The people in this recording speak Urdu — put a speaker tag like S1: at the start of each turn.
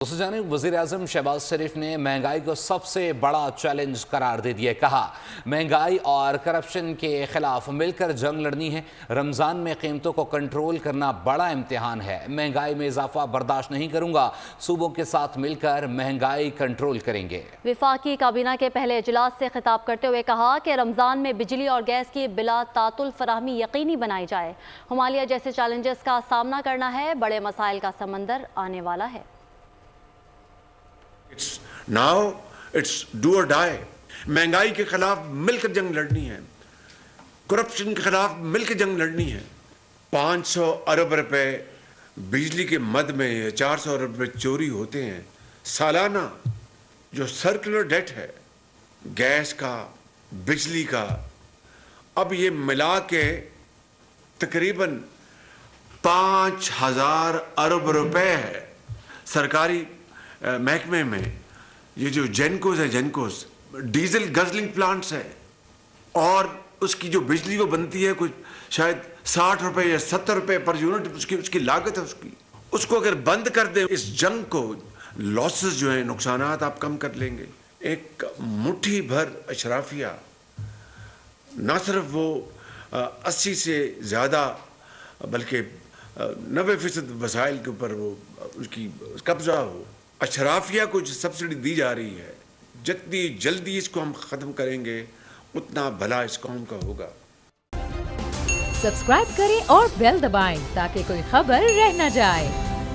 S1: دوسری جانب وزیر اعظم شہباز شریف نے مہنگائی کو سب سے بڑا چیلنج قرار دے دیا. کہا مہنگائی اور کرپشن کے خلاف مل کر جنگ لڑنی ہے. رمضان میں قیمتوں کو کنٹرول کرنا بڑا امتحان ہے. مہنگائی میں اضافہ برداشت نہیں کروں گا. صوبوں کے ساتھ مل کر مہنگائی کنٹرول کریں گے.
S2: وفاقی کابینہ کے پہلے اجلاس سے خطاب کرتے ہوئے کہا کہ رمضان میں بجلی اور گیس کی بلا تعطل فراہمی یقینی بنائی جائے. ہمالیہ جیسے چیلنجز کا سامنا کرنا ہے. بڑے مسائل کا سمندر آنے والا ہے.
S3: Now it's do or die. مہنگائی کے خلاف مل کر جنگ لڑنی ہے. کرپشن کے خلاف مل کے جنگ لڑنی ہے. 500 ارب روپے بجلی کے مد میں 400 ارب روپے چوری ہوتے ہیں سالانہ. جو سرکولر ڈیٹ ہے گیس کا بجلی کا اب یہ ملا کے تقریباً 5000 ارب روپے ہے. سرکاری محکمے میں یہ جو جینکوز ہے جینکوز ڈیزل گزلنگ پلانٹس ہے اور اس کی جو بجلی وہ بنتی ہے کچھ شاید 60 روپے یا 70 روپے پر یونٹ اس کی لاگت ہے. اس کو اگر بند کر دیں اس جنگ کو لاسز جو ہیں نقصانات آپ کم کر لیں گے. ایک مٹھی بھر اشرافیہ نہ صرف وہ 80 سے زیادہ بلکہ 90% وسائل کے اوپر وہ اس کی قبضہ ہو. اشرافیہ کو جو سبسڈی دی جا رہی ہے جتنی جلدی اس کو ہم ختم کریں گے اتنا بھلا اس قوم کا ہوگا.
S4: سبسکرائب کریں اور بیل دبائیں تاکہ کوئی خبر رہ نہ جائے.